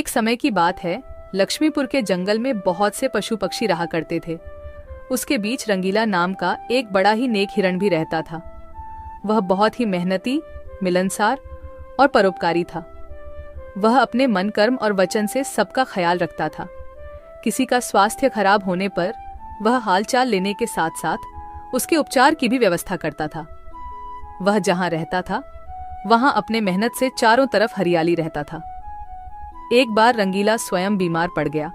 एक समय की बात है, लक्ष्मीपुर के जंगल में बहुत से पशु पक्षी रहा करते थे। उसके बीच रंगीला नाम का एक बड़ा ही नेक हिरण भी रहता था। वह बहुत ही मेहनती, मिलनसार और परोपकारी था। वह अपने मन, कर्म और वचन से सबका ख्याल रखता था। किसी का स्वास्थ्य खराब होने पर वह हालचाल लेने के साथ साथ उसके उपचार की भी व्यवस्था करता था। वह जहां रहता था वहां अपने मेहनत से चारों तरफ हरियाली रहता था। एक बार रंगीला स्वयं बीमार पड़ गया।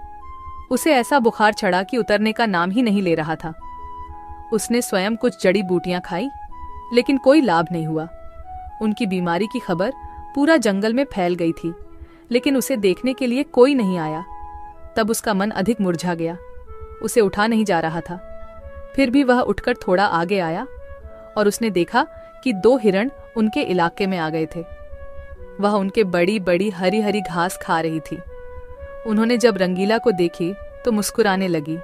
उसे ऐसा बुखार चढ़ा कि उतरने का नाम ही नहीं ले रहा था। उसने स्वयं कुछ जड़ी बूटियां खाई, लेकिन कोई लाभ नहीं हुआ। उनकी बीमारी की खबर पूरा जंगल में फैल गई थी, लेकिन उसे देखने के लिए कोई नहीं आया। तब उसका मन अधिक मुरझा गया। उसे उठा नहीं जा रहा था। फिर भी वह उठकर थोड़ा आगे आया और उसने देखा कि 2 हिरण उनके इलाके में आ गए थे। वह उनके बड़ी बड़ी हरी हरी घास खा रही थी। उन्होंने जब रंगीला को देखी तो मुस्कुराने लगी।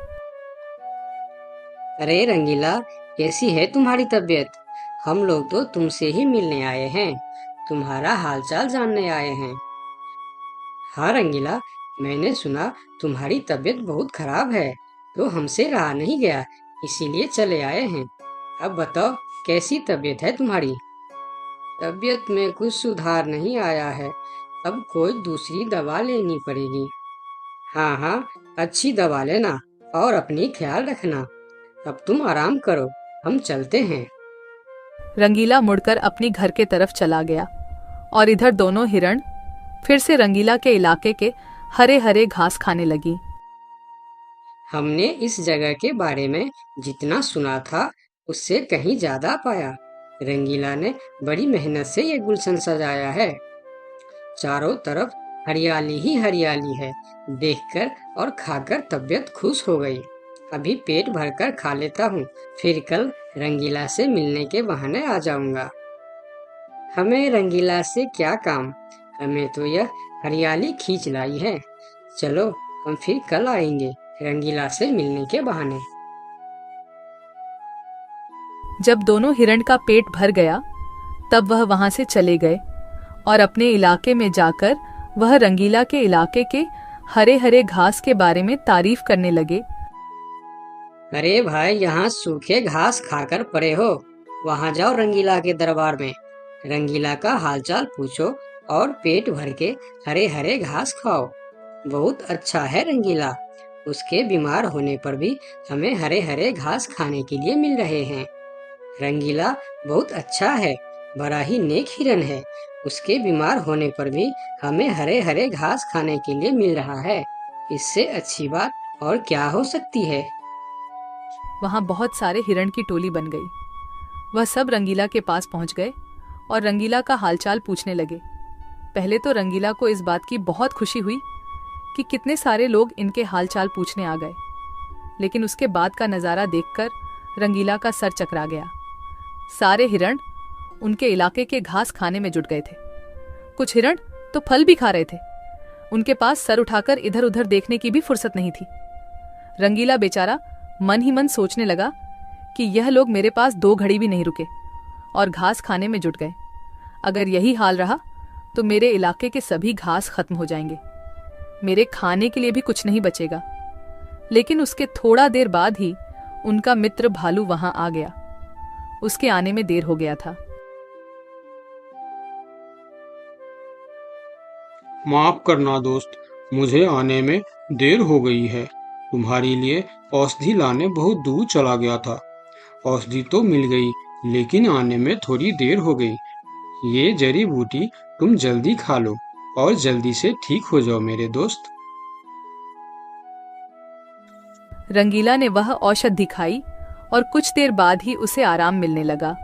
अरे रंगीला, कैसी है तुम्हारी तबीयत? हम लोग तो तुमसे ही मिलने आए हैं, तुम्हारा हालचाल जानने आए हैं। हाँ रंगीला, मैंने सुना तुम्हारी तबीयत बहुत खराब है, तो हमसे रहा नहीं गया, इसीलिए चले आए हैं। अब बताओ, कैसी तबीयत है तुम्हारी? तबीयत में कुछ सुधार नहीं आया है, अब कोई दूसरी दवा लेनी पड़ेगी। हाँ हाँ, अच्छी दवा लेना और अपनी ख्याल रखना। अब तुम आराम करो, हम चलते हैं। रंगीला मुड़कर अपनी घर के तरफ चला गया और इधर दोनों हिरण फिर से रंगीला के इलाके के हरे हरे घास खाने लगी। हमने इस जगह के बारे में जितना सुना था उससे कहीं ज्यादा पाया। रंगीला ने बड़ी मेहनत से ये गुलशन सजाया है। चारों तरफ हरियाली ही हरियाली है। देखकर और खाकर तबीयत खुश हो गई। अभी पेट भरकर खा लेता हूँ, फिर कल रंगीला से मिलने के बहाने आ जाऊंगा। हमें रंगीला से क्या काम, हमें तो यह हरियाली खींच लाई है। चलो, हम फिर कल आएंगे रंगीला से मिलने के बहाने। जब दोनों हिरण का पेट भर गया तब वह वहां से चले गए और अपने इलाके में जाकर वह रंगीला के इलाके के हरे हरे घास के बारे में तारीफ करने लगे। अरे भाई, यहाँ सूखे घास खाकर पड़े हो, वहाँ जाओ रंगीला के दरबार में, रंगीला का हालचाल पूछो और पेट भर के हरे हरे घास खाओ। बहुत अच्छा है रंगीला, उसके बीमार होने पर भी हमें हरे हरे घास खाने के लिए मिल रहे हैं। रंगीला बहुत अच्छा है, बड़ा ही नेक हिरन है। उसके बीमार होने पर भी हमें हरे हरे घास खाने के लिए मिल रहा है। इससे अच्छी बात और क्या हो सकती है। वहां बहुत सारे हिरण की टोली बन गई। वह सब रंगीला के पास पहुंच गए और रंगीला का हालचाल पूछने लगे। पहले तो रंगीला को इस बात की बहुत खुशी हुई कि कितने सारे लोग इनके हालचाल पूछने आ गए, लेकिन उसके बाद का नज़ारा देखकर रंगीला का सर चकरा गया। सारे हिरण उनके इलाके के घास खाने में जुट गए थे। कुछ हिरण तो फल भी खा रहे थे। उनके पास सर उठाकर इधर उधर देखने की भी फुर्सत नहीं थी। रंगीला बेचारा मन ही मन सोचने लगा कि यह लोग मेरे पास 2 घड़ी भी नहीं रुके और घास खाने में जुट गए। अगर यही हाल रहा तो मेरे इलाके के सभी घास खत्म हो जाएंगे, मेरे खाने के लिए भी कुछ नहीं बचेगा। लेकिन उसके थोड़ा देर बाद ही उनका मित्र भालू वहां आ गया। उसके आने में देर हो गया था। माफ करना दोस्त, मुझे आने में देर हो गई है। तुम्हारे लिए औषधि लाने बहुत दूर चला गया था। औषधि तो मिल गई, लेकिन आने में थोड़ी देर हो गई। ये जड़ी बूटी तुम जल्दी खा लो और जल्दी से ठीक हो जाओ मेरे दोस्त। रंगीला ने वह औषधि खाई और कुछ देर बाद ही उसे आराम मिलने लगा।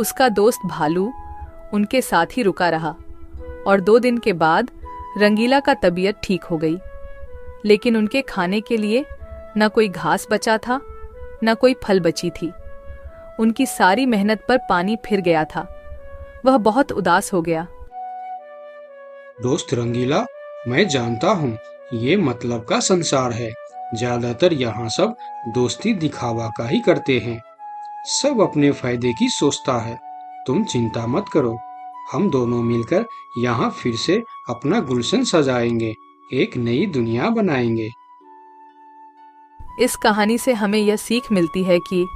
उसका दोस्त भालू उनके साथ ही रुका रहा और 2 दिन के बाद रंगीला का तबीयत ठीक हो गई। लेकिन उनके खाने के लिए न कोई घास बचा था, न कोई फल बची थी। उनकी सारी मेहनत पर पानी फिर गया था। वह बहुत उदास हो गया। दोस्त रंगीला, मैं जानता हूँ ये मतलब का संसार है। ज्यादातर यहाँ सब दोस्ती दिखावा का ही करते हैं। सब अपने फायदे की सोचता है। तुम चिंता मत करो, हम दोनों मिलकर यहाँ फिर से अपना गुलशन सजाएंगे, एक नई दुनिया बनाएंगे। इस कहानी से हमें यह सीख मिलती है कि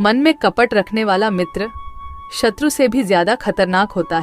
मन में कपट रखने वाला मित्र शत्रु से भी ज्यादा खतरनाक होता है।